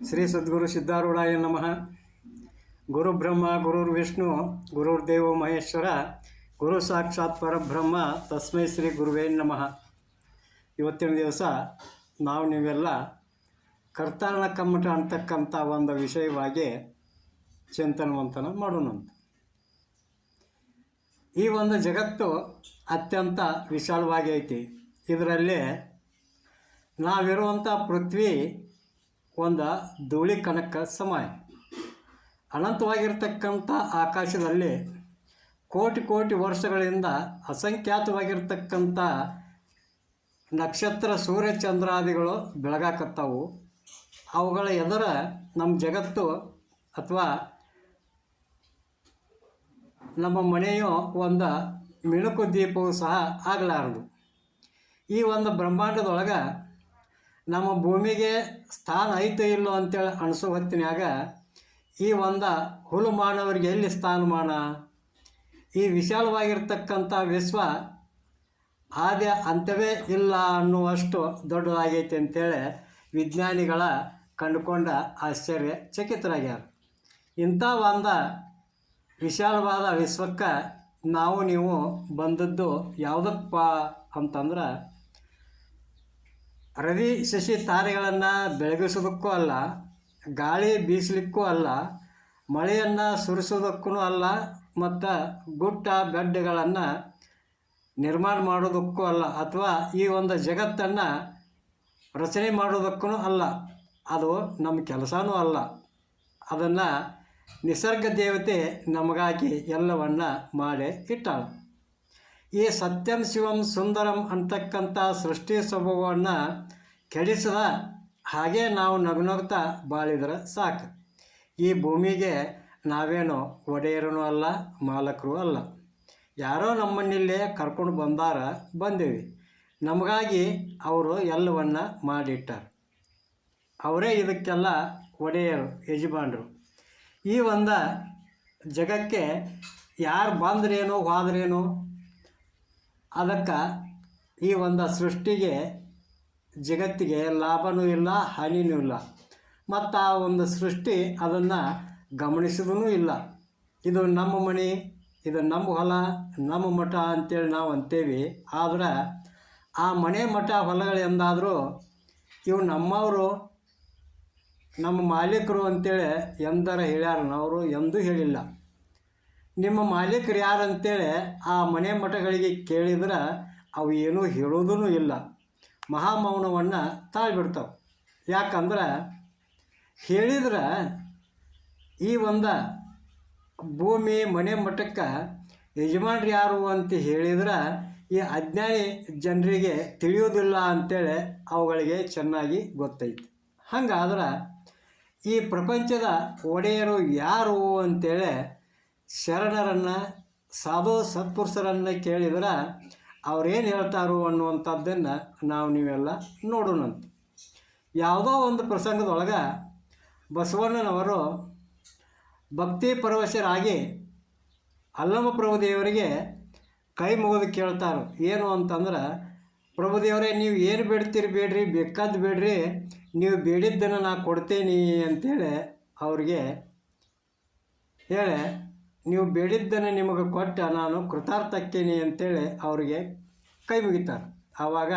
ಶ್ರೀ ಸದ್ಗುರು ಸಿದ್ಧಾರೂಢಾಯ ನಮಃ. ಗುರು ಬ್ರಹ್ಮ ಗುರುರ್ವಿಷ್ಣು ಗುರುರ್ದೇವೋ ಮಹೇಶ್ವರ ಗುರು ಸಾಕ್ಷಾತ್ ಪರಬ್ರಹ್ಮ ತಸ್ಮೈ ಶ್ರೀ ಗುರುವೇ ನಮಃ. ಇವತ್ತಿನ ದಿವಸ ನೀವೆಲ್ಲ ಕರ್ತಾರಣ ಕಮ್ಮಟ ಅಂತಕ್ಕಂಥ ಒಂದು ವಿಷಯವಾಗಿ ಚಿಂತನವಂತನ ಮಾಡೋಣಂತ. ಈ ಒಂದು ಜಗತ್ತು ಅತ್ಯಂತ ವಿಶಾಲವಾಗಿ ಐತಿ. ಇದರಲ್ಲಿ ನಾವಿರುವಂಥ ಪೃಥ್ವಿ ಒಂದು ಧೂಳಿ ಕಣಕ್ಕ ಸಮಾಯ. ಅನಂತವಾಗಿರ್ತಕ್ಕಂಥ ಆಕಾಶದಲ್ಲಿ ಕೋಟಿ ಕೋಟಿ ವರ್ಷಗಳಿಂದ ಅಸಂಖ್ಯಾತವಾಗಿರ್ತಕ್ಕಂಥ ನಕ್ಷತ್ರ ಸೂರ್ಯ ಚಂದ್ರಾದಿಗಳು ಬೆಳಗಾಕತ್ತಾವು. ಅವುಗಳ ಎದುರ ನಮ್ಮ ಜಗತ್ತು ಅಥವಾ ನಮ್ಮ ಮನೆಯು ಒಂದು ಮಿಣುಕು ದೀಪವು ಸಹ ಆಗಲಾರದು. ಈ ಒಂದು ಬ್ರಹ್ಮಾಂಡದೊಳಗೆ ನಮ್ಮ ಭೂಮಿಗೆ ಸ್ಥಾನ ಐತೆ ಇಲ್ಲೋ ಅಂತೇಳಿ ಅನಿಸೋ ಹೊತ್ತಿನಾಗ ಈ ಒಂದು ಹುಲು ಮಾನವರಿಗೆ ಎಲ್ಲಿ ಸ್ಥಾನಮಾನ? ಈ ವಿಶಾಲವಾಗಿರ್ತಕ್ಕಂಥ ವಿಶ್ವ ಆದ್ಯ ಅಂತ್ಯವೇ ಇಲ್ಲ ಅನ್ನುವಷ್ಟು ದೊಡ್ಡದಾಗೈತೆ ಅಂತೇಳಿ ವಿಜ್ಞಾನಿಗಳ ಕಂಡುಕೊಂಡ ಆಶ್ಚರ್ಯ ಚಕಿತರಾಗ್ಯಾರ. ಇಂಥ ಒಂದು ವಿಶಾಲವಾದ ವಿಶ್ವಕ್ಕೆ ನೀವು ಬಂದದ್ದು ಯಾವುದಪ್ಪ ಅಂತಂದ್ರೆ ರವಿ ಶಶಿ ತಾರೆಗಳನ್ನು ಬೆಳಗಿಸೋದಕ್ಕೂ ಅಲ್ಲ, ಗಾಳಿ ಬೀಸಲಿಕ್ಕೂ ಅಲ್ಲ, ಮಳೆಯನ್ನು ಸುರಿಸೋದಕ್ಕೂ ಅಲ್ಲ, ಮತ್ತು ಗುಟ್ಟ ಬೆಡ್ಗಳನ್ನು ನಿರ್ಮಾಣ ಮಾಡೋದಕ್ಕೂ ಅಲ್ಲ, ಅಥವಾ ಈ ಒಂದು ಜಗತ್ತನ್ನು ರಚನೆ ಮಾಡೋದಕ್ಕೂ ಅಲ್ಲ. ಅದು ನಮ್ಮ ಕೆಲಸನೂ ಅಲ್ಲ. ಅದನ್ನು ನಿಸರ್ಗ ದೇವತೆ ನಮಗಾಗಿ ಎಲ್ಲವನ್ನು ಮಾಡಿ ಇಟ್ಟಾಳ. ಈ ಸತ್ಯಂ ಶಿವಂ ಸುಂದರಂ ಅಂತಕ್ಕಂಥ ಸೃಷ್ಟಿ ಸ್ವಭಾವವನ್ನು ಕೆಡಿಸದ ಹಾಗೆ ನಾವು ನಗುನಗ್ತಾ ಬಾಳಿದ್ರೆ ಸಾಕು. ಈ ಭೂಮಿಗೆ ನಾವೇನು ಒಡೆಯರೂ ಅಲ್ಲ, ಮಾಲಕರು ಅಲ್ಲ. ಯಾರೋ ನಮ್ಮನ್ನಿಲ್ಲೇ ಕರ್ಕೊಂಡು ಬಂದೇವಿ. ನಮಗಾಗಿ ಅವರು ಎಲ್ಲವನ್ನು ಮಾಡಿಟ್ಟಾರೆ. ಅವರೇ ಇದಕ್ಕೆಲ್ಲ ಒಡೆಯರು, ಯಜಮಾನರು. ಈ ಒಂದು ಜಗಕ್ಕೆ ಯಾರು ಬಂದ್ರೇನೋ ಹೋದ್ರೇನೋ ಅದಕ್ಕೆ ಈ ಒಂದು ಸೃಷ್ಟಿಗೆ ಜಗತ್ತಿಗೆ ಲಾಭವೂ ಇಲ್ಲ, ಹಾನಿಯೂ ಇಲ್ಲ. ಮತ್ತು ಆ ಒಂದು ಸೃಷ್ಟಿ ಅದನ್ನು ಗಮನಿಸೋದೂ ಇಲ್ಲ. ಇದು ನಮ್ಮ ಮನೆ, ಇದು ನಮ್ಮ ಹೊಲ, ನಮ್ಮ ಮಠ ಅಂತೇಳಿ ನಾವು ಅಂತೇವಿ. ಆದರೆ ಆ ಮನೆ ಮಠ ಹೊಲಗಳು ಎಂದಾದರೂ ಇವು ನಮ್ಮವರು, ನಮ್ಮ ಮಾಲೀಕರು ಅಂತೇಳಿ ಎಂದರ ಹೇಳ್ಯಾರ? ಅವರು ಎಂದೂ ಹೇಳಿಲ್ಲ. ನಿಮ್ಮ ಮಾಲೀಕರು ಯಾರು ಅಂತೇಳಿ ಆ ಮನೆ ಮಠಗಳಿಗೆ ಕೇಳಿದ್ರೆ ಅವು ಏನೂ ಹೇಳೋದೂ ಇಲ್ಲ. ಮಹಾಮೌನವನ್ನು ತಾಳ್ಬಿಡ್ತಾವೆ. ಯಾಕಂದ್ರೆ ಹೇಳಿದ್ರೆ ಈ ಒಂದು ಭೂಮಿ ಮನೆ ಮಠಕ್ಕೆ ಯಜಮಾನ್ರು ಯಾರು ಅಂತ ಹೇಳಿದ್ರೆ ಈ ಅಜ್ಞಾನಿ ಜನರಿಗೆ ತಿಳಿಯೋದಿಲ್ಲ ಅಂಥೇಳಿ ಅವುಗಳಿಗೆ ಚೆನ್ನಾಗಿ ಗೊತ್ತೈತಿ. ಹಂಗಾದ್ರೆ ಈ ಪ್ರಪಂಚದ ಒಡೆಯರು ಯಾರು ಅಂತೇಳಿ ಶರಣರನ್ನು, ಸಾಧು ಸತ್ಪುರುಷರನ್ನು ಕೇಳಿದ್ರೆ ಅವ್ರೇನು ಹೇಳ್ತಾರೋ ಅನ್ನುವಂಥದ್ದನ್ನು ನೀವೆಲ್ಲ ನೋಡೋಣಂತ. ಯಾವುದೋ ಒಂದು ಪ್ರಸಂಗದೊಳಗೆ ಬಸವಣ್ಣನವರು ಭಕ್ತಿ ಪರವಶರಾಗಿ ಅಲ್ಲಮ ಪ್ರಭುದೇವರಿಗೆ ಕೈ ಮುಗಿದು ಕೇಳ್ತಾರೆ. ಏನು ಅಂತಂದ್ರೆ, ಪ್ರಭುದೇವರೇ, ನೀವು ಏನು ಬೇಡ್ತೀರಿ ಬೇಡ್ರಿ, ಬೇಕಾದ್ದು ಬೇಡ್ರಿ, ನೀವು ಬೇಡಿದ್ದನ್ನು ನಾ ಕೊಡ್ತೇನೆ ಅಂತೇಳಿ ಅವ್ರಿಗೆ ಹೇಳಿ, ನೀವು ಬೇಡಿದ್ದನ್ನು ನಿಮಗೆ ಕೊಟ್ಟ ನಾನು ಕೃತಾರ್ಥಕ್ಕೇನೆ ಅಂತೇಳಿ ಅವರಿಗೆ ಕೈ ಮುಗಿತಾರೆ. ಆವಾಗ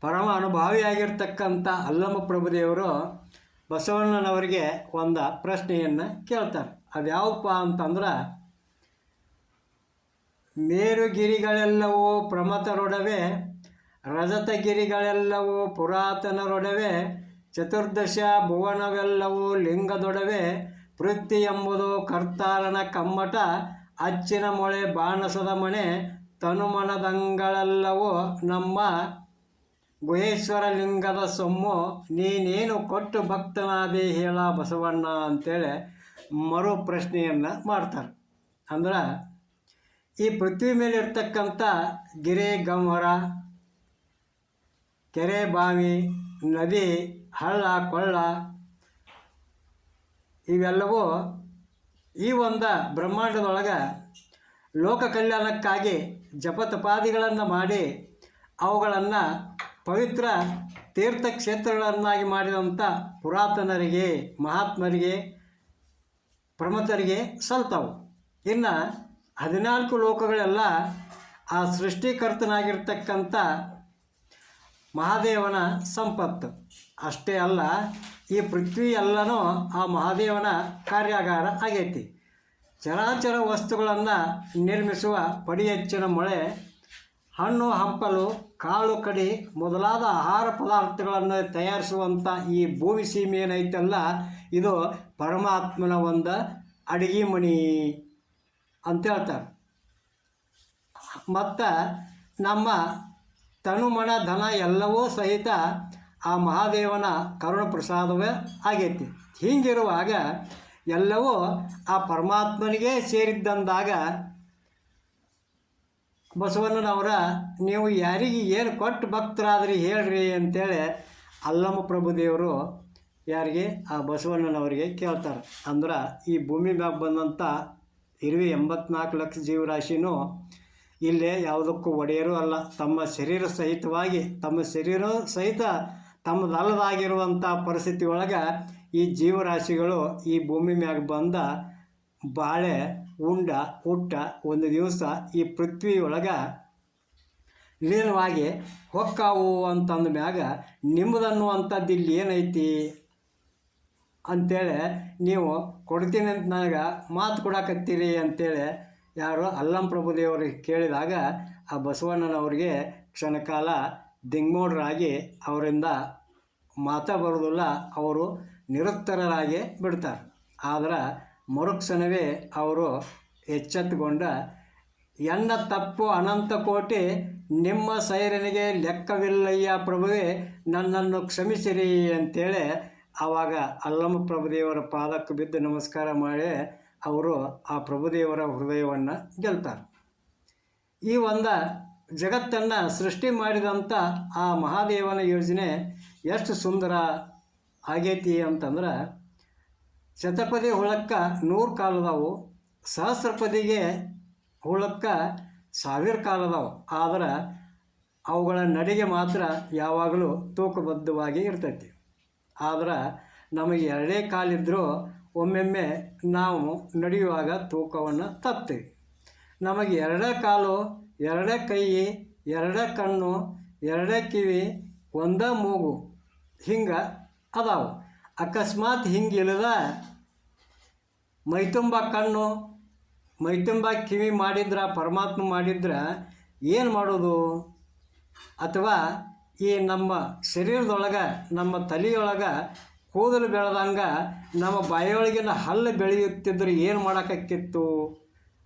ಪರಮ ಅನುಭಾವಿಯಾಗಿರ್ತಕ್ಕಂಥ ಅಲ್ಲಮ ಪ್ರಭುದೇವರು ಬಸವಣ್ಣನವರಿಗೆ ಒಂದು ಪ್ರಶ್ನೆಯನ್ನು ಕೇಳ್ತಾರೆ. ಅದು ಯಾವಪ್ಪ ಅಂತಂದ್ರೆ, ಮೇರುಗಿರಿಗಳೆಲ್ಲವೂ ಪ್ರಮಥರೊಡವೆ, ರಜತಗಿರಿಗಳೆಲ್ಲವೂ ಪುರಾತನರೊಡವೆ, ಚತುರ್ದಶ ಭುವನವೆಲ್ಲವೂ ಲಿಂಗದೊಡವೆ, ಪೃಥ್ವಿ ಎಂಬುದು ಕರ್ತಾರನ ಕಮ್ಮಟ, ಅಚ್ಚಿನ ಮೊಳೆ ಬಾಣಸದ ಮಣೆ, ತನುಮನದಂಗಳೆಲ್ಲವೂ ನಮ್ಮ ಗುಹೇಶ್ವರ ಲಿಂಗದ ಸೊಮ್ಮು, ನೀನೇನು ಕೊಟ್ಟು ಭಕ್ತನಾದೆ ಹೇಳ ಬಸವಣ್ಣ ಅಂತೇಳಿ ಮರು ಪ್ರಶ್ನೆಯನ್ನು ಮಾಡ್ತಾರೆ. ಅಂದ್ರೆ ಈ ಪೃಥ್ವಿ ಮೇಲೆ ಇರ್ತಕ್ಕಂಥ ಗಿರಿ ಗಂವರ, ಕೆರೆ ಬಾವಿ, ನದಿ, ಹಳ್ಳ ಕೊಳ್ಳ ಇವೆಲ್ಲವೂ ಈ ಒಂದು ಬ್ರಹ್ಮಾಂಡದೊಳಗೆ ಲೋಕ ಕಲ್ಯಾಣಕ್ಕಾಗಿ ಜಪತಪಾದಿಗಳನ್ನು ಮಾಡಿ ಅವುಗಳನ್ನು ಪವಿತ್ರ ತೀರ್ಥಕ್ಷೇತ್ರಗಳನ್ನಾಗಿ ಮಾಡಿದಂಥ ಪುರಾತನರಿಗೆ, ಮಹಾತ್ಮರಿಗೆ, ಪ್ರಮಥರಿಗೆ ಸಲ್ತಾವು. ಇನ್ನು 14 ಲೋಕಗಳೆಲ್ಲ ಆ ಸೃಷ್ಟಿಕರ್ತನಾಗಿರ್ತಕ್ಕಂಥ ಮಹಾದೇವನ ಸಂಪತ್ತು. ಅಷ್ಟೇ ಅಲ್ಲ, ಈ ಪೃಥ್ವಿ ಎಲ್ಲನೂ ಆ ಮಹಾದೇವನ ಕಾರ್ಯಾಗಾರ ಆಗೈತಿ. ಚರಾಚರ ವಸ್ತುಗಳನ್ನು ನಿರ್ಮಿಸುವ ಪಡಿಯಚ್ಚಿನ ಮೊಳೆ, ಹಣ್ಣು ಹಂಪಲು, ಕಾಳು ಕಡಿ ಮೊದಲಾದ ಆಹಾರ ಪದಾರ್ಥಗಳನ್ನು ತಯಾರಿಸುವಂಥ ಈ ಭೂಮಿ ಸೀಮೆ ಏನೈತಲ್ಲ, ಇದು ಪರಮಾತ್ಮನ ಒಂದು ಅಡಿಗೆ ಮಣಿ ಅಂತ ಹೇಳ್ತಾರೆ. ಮತ್ತು ನಮ್ಮ ತನುಮಣ ಧನ ಎಲ್ಲವೂ ಸಹಿತ ಆ ಮಹಾದೇವನ ಕರುಣ ಪ್ರಸಾದವೇ ಆಗೈತಿ. ಹೀಗಿರುವಾಗ ಎಲ್ಲವೂ ಆ ಪರಮಾತ್ಮನಿಗೆ ಸೇರಿದ್ದಂದಾಗ ಬಸವಣ್ಣನವರ ನೀವು ಯಾರಿಗೆ ಏನು ಕೊಟ್ಟು ಭಕ್ತರಾದ್ರಿ ಹೇಳ್ರಿ ಅಂತೇಳಿ ಅಲ್ಲಮ್ಮ ಪ್ರಭುದೇವರು ಯಾರಿಗೆ ಆ ಬಸವಣ್ಣನವರಿಗೆ ಕೇಳ್ತಾರೆ. ಅಂದ್ರೆ ಈ ಭೂಮಿ ಮ್ಯಾಗ ಬಂದಂಥ 84 ಲಕ್ಷ ಜೀವರಾಶಿನೂ ಇಲ್ಲೇ ಯಾವುದಕ್ಕೂ ಒಡೆಯರೂ ಅಲ್ಲ. ತಮ್ಮ ಶರೀರ ಸಹಿತವಾಗಿ ತಮ್ಮ ಶರೀರ ಸಹಿತ ತಮ್ಮದಲ್ಲದಾಗಿರುವಂಥ ಪರಿಸ್ಥಿತಿ ಒಳಗೆ ಈ ಜೀವರಾಶಿಗಳು ಈ ಭೂಮಿ ಮ್ಯಾಗ ಬಂದ ಬಾಳೆ ಉಂಡ ಹುಟ್ಟ ಒಂದು ದಿವಸ ಈ ಪೃಥ್ವಿ ಒಳಗೆ ಲೀನವಾಗಿ ಹೊಕ್ಕಾವು ಅಂತಂದ ಮ್ಯಾಗ ನಿಮ್ಮದನ್ನುವಂಥದ್ದು ಇಲ್ಲಿ ಏನೈತಿ ಅಂಥೇಳಿ ನೀವು ಕೊಡ್ತೀನಿ ಅಂತ ನನಗೆ ಮಾತು ಕೊಡಕತ್ತೀರಿ ಅಂತೇಳಿ ಯಾರು ಅಲ್ಲಂ ಪ್ರಭುದೇವರಿಗೆ ಕೇಳಿದಾಗ ಆ ಬಸವಣ್ಣನವ್ರಿಗೆ ಕ್ಷಣಕಾಲ ದಿಂಗ್ಮೋಡ್ರಾಗಿ ಅವರಿಂದ ಮಾತಾ ಬರೋದಿಲ್ಲ, ಅವರು ನಿರುತ್ತರರಾಗಿ ಬಿಡ್ತಾರೆ. ಆದ್ರೆ ಮರುಕ್ಷಣವೇ ಅವರು ಎಚ್ಚೆತ್ತುಕೊಂಡ ಎನ್ನ ತಪ್ಪು ಅನಂತ ಕೋಟಿ ನಿಮ್ಮ ಸೈರನಿಗೆ ಲೆಕ್ಕವಿಲ್ಲಯ್ಯ ಪ್ರಭುವೇ ನನ್ನನ್ನು ಕ್ಷಮಿಸಿರಿ ಅಂತೇಳಿ ಆವಾಗ ಅಲ್ಲಮ್ಮ ಪ್ರಭುದೇವರ ಪಾದಕ್ಕೆ ಬಿದ್ದು ನಮಸ್ಕಾರ ಮಾಡಿ ಅವರು ಆ ಪ್ರಭುದೇವರ ಹೃದಯವನ್ನು ಗೆಲ್ತಾರೆ. ಈ ಒಂದು ಜಗತ್ತನ್ನು ಸೃಷ್ಟಿ ಮಾಡಿದಂಥ ಆ ಮಹಾದೇವನ ಯೋಜನೆ ಎಷ್ಟು ಸುಂದರ ಆಗೈತಿ ಅಂತಂದ್ರೆ, ಶತಪದಿ ಹುಳಕ್ಕೆ 100 ಕಾಲದವು, ಸಹಸ್ರಪದಿಗೆ ಹುಳಕ್ಕೆ 1000 ಕಾಲದವು. ಆದರೆ ಅವುಗಳ ನಡಿಗೆ ಮಾತ್ರ ಯಾವಾಗಲೂ ತೂಕಬದ್ಧವಾಗಿ ಇರ್ತೈತಿ. ಆದ್ರೆ ನಮಗೆ 2 ಕಾಲಿದ್ದರೂ ಒಮ್ಮೊಮ್ಮೆ ನಾವು ನಡೆಯುವಾಗ ತೂಕವನ್ನು ತಪ್ತೀವಿ. ನಮಗೆ 2 ಕಾಲು, 2 ಕೈ, 2 ಕಣ್ಣು, 2 ಕಿವಿ, 1 ಮೂಗು ಹಿಂಗೆ ಅದಾವು. ಅಕಸ್ಮಾತ್ ಹಿಂಗಿಲ್ಲದ ಮೈತುಂಬ ಕಣ್ಣು ಮೈತುಂಬ ಕಿವಿ ಮಾಡಿದ್ರೆ, ಪರಮಾತ್ಮ ಮಾಡಿದ್ರೆ ಏನು ಮಾಡೋದು? ಅಥವಾ ಈ ನಮ್ಮ ಶರೀರದೊಳಗೆ ನಮ್ಮ ತಲೆಯೊಳಗೆ ಕೂದಲು ಬೆಳೆದಂಗೆ ನಮ್ಮ ಬಾಯಿಯೊಳಗಿನ ಹಲ್ಲು ಬೆಳೆಯುತ್ತಿದ್ರೆ ಏನು ಮಾಡೋಕ್ಕಾಕ್ಕಿತ್ತು?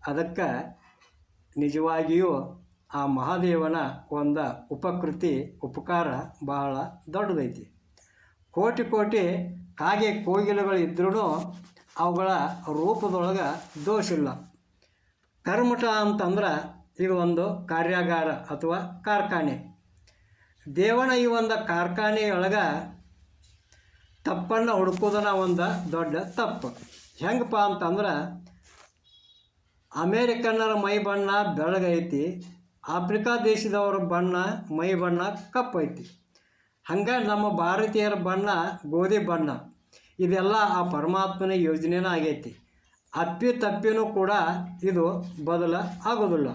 ಅದಕ್ಕೆ ನಿಜವಾಗಿಯೂ ಆ ಮಹಾದೇವನ ಒಂದು ಉಪಕಾರ ಬಹಳ ದೊಡ್ಡದೈತಿ. ಕೋಟಿ ಕೋಟಿ ಕಾಗೆ ಕೋಗಿಲೆಗಳು ಇದ್ರೂ ಅವುಗಳ ರೂಪದೊಳಗೆ ದೋಷಿಲ್ಲ. ಕರ್ಮಠ ಅಂತಂದ್ರೆ ಇದು ಒಂದು ಕಾರ್ಯಾಗಾರ ಅಥವಾ ಕಾರ್ಖಾನೆ. ದೇವನ ಈ ಒಂದು ಕಾರ್ಖಾನೆಯೊಳಗೆ ತಪ್ಪನ್ನು ಹುಡುಕೋದನ್ನ ಒಂದು ದೊಡ್ಡ ತಪ್ಪು. ಹೆಂಗಪ್ಪ ಅಂತಂದ್ರೆ, ಅಮೇರಿಕನ್ನರ ಮೈ ಬಣ್ಣ ಬೆಳಗೈತಿ, ಆಫ್ರಿಕಾ ದೇಶದವ್ರ ಮೈ ಬಣ್ಣ ಕಪ್ಪೈತಿ. ಹಂಗೆ ನಮ್ಮ ಭಾರತೀಯರ ಬಣ್ಣ ಗೋಧಿ ಬಣ್ಣ. ಇದೆಲ್ಲ ಆ ಪರಮಾತ್ಮನ ಯೋಜನೆನೇ ಆಗೈತಿ. ತಪ್ಪಿನೂ ಕೂಡ ಇದು ಬದಲ ಆಗೋದಿಲ್ಲ.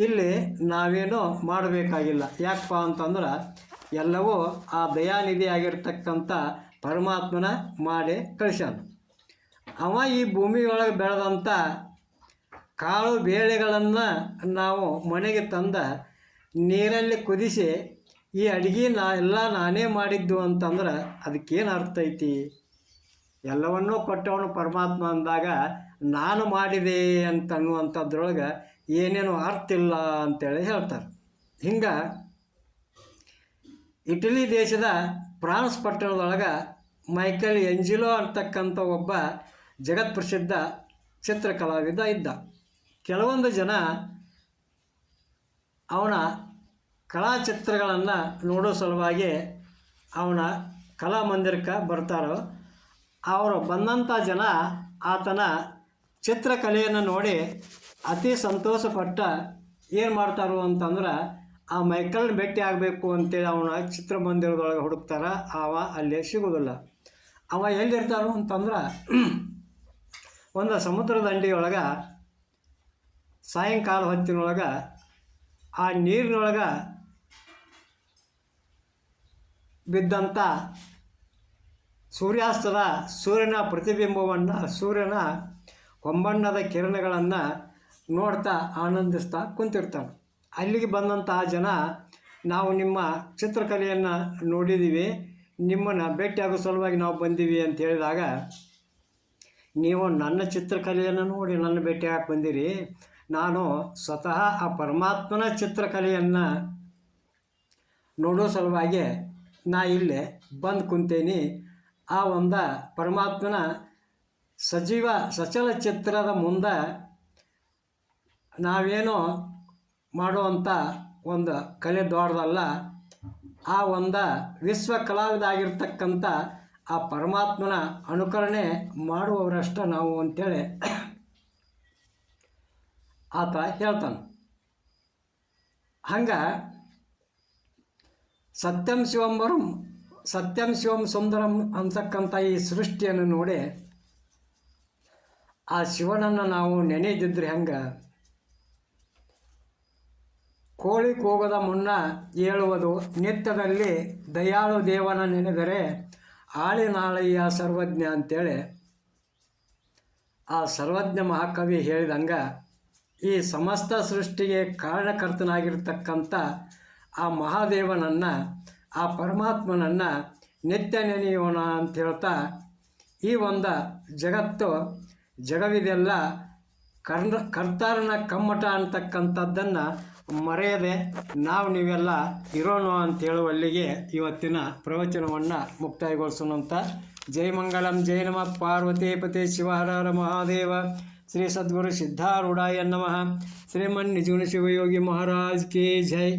ಇಲ್ಲಿ ನಾವೇನೋ ಮಾಡಬೇಕಾಗಿಲ್ಲ. ಯಾಕಪ್ಪ ಅಂತಂದ್ರೆ ಎಲ್ಲವೂ ಆ ದಯಾನಿಧಿ ಆಗಿರ್ತಕ್ಕಂಥ ಪರಮಾತ್ಮನ ಮಾಡಿ ಕಳಿಸ್ಯಾನ. ಅವ ಈ ಭೂಮಿಯೊಳಗೆ ಬೆಳೆದಂಥ ಕಾಳು ಬೇಳೆಗಳನ್ನು ನಾವು ಮನೆಗೆ ತಂದ ನೀರಲ್ಲಿ ಕುದಿಸಿ ಈ ಅಡುಗೆ ಎಲ್ಲ ನಾನೇ ಮಾಡಿದ್ದು ಅಂತಂದ್ರೆ ಅದಕ್ಕೇನು ಅರ್ಥ ಐತಿ? ಎಲ್ಲವನ್ನೂ ಕೊಟ್ಟವನು ಪರಮಾತ್ಮ ಅಂದಾಗ ನಾನು ಮಾಡಿದೆ ಅಂತನ್ನುವಂಥದ್ರೊಳಗೆ ಏನೇನು ಅರ್ಥ ಇಲ್ಲ ಅಂತೇಳಿ ಹೇಳ್ತಾರೆ. ಹಿಂಗೆ ಇಟಲಿ ದೇಶದ ಫ್ರಾನ್ಸ್ ಪಟ್ಟಣದೊಳಗೆ ಮೈಕಲ್ ಎಂಜಿಲೋ ಅಂತಕ್ಕಂಥ ಒಬ್ಬ ಜಗತ್ಪ್ರಸಿದ್ಧ ಚಿತ್ರಕಲಾವಿದ ಇದ್ದ. ಕೆಲವೊಂದು ಜನ ಅವನ ಕಲಾಚಿತ್ರಗಳನ್ನು ನೋಡೋ ಸಲುವಾಗಿ ಅವನ ಕಲಾಮಂದಿರಕ್ಕೆ ಬರ್ತಾರೋ. ಅವರು ಬಂದಂಥ ಜನ ಆತನ ಚಿತ್ರಕಲೆಯನ್ನು ನೋಡಿ ಅತಿ ಸಂತೋಷಪಟ್ಟ ಏನು ಮಾಡ್ತಾರೋ ಅಂತಂದ್ರೆ ಆ ಮೈಕಲ್ನ ಭೇಟಿ ಆಗಬೇಕು ಅಂತೇಳಿ ಅವನ ಚಿತ್ರಮಂದಿರದೊಳಗೆ ಹುಡುಕ್ತಾರೆ. ಅವ ಅಲ್ಲೇ ಸಿಗೋದಿಲ್ಲ. ಅವ ಎಲ್ಲಿರ್ತಾನೋ ಅಂತಂದ್ರೆ ಒಂದು ಸಮುದ್ರ ದಂಡೆಯೊಳಗೆ ಸಾಯಂಕಾಲ ಹೊತ್ತಿನೊಳಗೆ ಆ ನೀರಿನೊಳಗೆ ಬಿದ್ದಂಥ ಸೂರ್ಯಾಸ್ತದ ಸೂರ್ಯನ ಪ್ರತಿಬಿಂಬವನ್ನು, ಸೂರ್ಯನ ಹೊಂಬಣ್ಣದ ಕಿರಣಗಳನ್ನು ನೋಡ್ತಾ ಆನಂದಿಸ್ತಾ ಕುಂತಿರ್ತಾನೆ. ಅಲ್ಲಿಗೆ ಬಂದಂಥ ಜನ, ನಾವು ನಿಮ್ಮ ಚಿತ್ರಕಲೆಯನ್ನು ನೋಡಿದ್ದೀವಿ, ನಿಮ್ಮನ್ನು ಭೇಟಿಯಾಗೋ ಸಲುವಾಗಿ ನಾವು ಬಂದೀವಿ ಅಂತ ಹೇಳಿದಾಗ, ನೀವು ನನ್ನ ಚಿತ್ರಕಲೆಯನ್ನು ನೋಡಿ ನನ್ನ ಭೇಟಿಯಾಗಿ ಬಂದಿರಿ, ನಾನು ಸ್ವತಃ ಆ ಪರಮಾತ್ಮನ ಚಿತ್ರಕಲೆಯನ್ನು ನೋಡೋ ಸಲುವಾಗಿ ನಾ ಇಲ್ಲೇ ಬಂದು ಕುಂತೇನಿ. ಆ ಒಂದು ಪರಮಾತ್ಮನ ಸಜೀವ ಸಚಲ ಚಿತ್ರದ ಮುಂದೆ ನಾವೇನೋ ಮಾಡುವಂಥ ಒಂದು ಕಲೆ ದೊಡ್ಡದಲ್ಲ, ಆ ಒಂದು ವಿಶ್ವ ಕಲಾವಿದಾಗಿರ್ತಕ್ಕಂಥ ಆ ಪರಮಾತ್ಮನ ಅನುಕರಣೆ ಮಾಡುವವರಷ್ಟ ನಾವು ಅಂತೇಳಿ ಆತ ಹೇಳ್ತಾನೆ. ಹಂಗೆ ಸತ್ಯಂ ಶಿವಂಬರಂ ಸತ್ಯಂ ಶಿವಂ ಸುಂದರಂ ಅಂತಕ್ಕಂಥ ಈ ಸೃಷ್ಟಿಯನ್ನು ನೋಡಿ ಆ ಶಿವನನ್ನು ನಾವು ನೆನೆದಿದ್ರೆ ಹೆಂಗೆ? ಕೋಳಿ ಕೂಗದ ಮುನ್ನ ಏಳುವುದು ನಿತ್ಯದಲ್ಲಿ ದಯಾಳು ದೇವನ ನೆನೆದರೆ ಆಳಿನಾಳಯ್ಯ ಸರ್ವಜ್ಞ ಅಂತೇಳಿ ಆ ಸರ್ವಜ್ಞ ಮಹಾಕವಿ ಹೇಳಿದಂಗೆ, ಈ ಸಮಸ್ತ ಸೃಷ್ಟಿಗೆ ಕಾರಣಕರ್ತನಾಗಿರ್ತಕ್ಕಂಥ ಆ ಮಹಾದೇವನನ್ನು, ಆ ಪರಮಾತ್ಮನನ್ನು ನಿತ್ಯ ನೆನೆಯೋಣ ಅಂತ ಹೇಳ್ತಾ, ಈ ಒಂದು ಜಗವಿದೆಲ್ಲ ಕರ್ತಾರನ ಕಮ್ಮಟ ಅಂತಕ್ಕಂಥದ್ದನ್ನು ಮರೆಯದೆ ನಾವು ನೀವೆಲ್ಲ ಇರೋಣ ಅಂತ ಹೇಳುವಲ್ಲಿಗೆ ಇವತ್ತಿನ ಪ್ರವಚನವನ್ನು ಮುಕ್ತಾಯಗೊಳಿಸೋಣಂತ. ಜೈ ಮಂಗಳಂ, ಜೈ ನಮಃ ಪಾರ್ವತೀಪತಿ ಶಿವ ಹರ ಹರ ಮಹಾದೇವ. ಶ್ರೀ ಸದ್ಗುರು ಸಿದ್ಧಾರೂಢಾಯ ನಮಃ. ಶ್ರೀಮನ್ ನಿಜಗುಣ ಶಿವಯೋಗಿ ಮಹಾರಾಜ್ ಕಿ ಜೈ.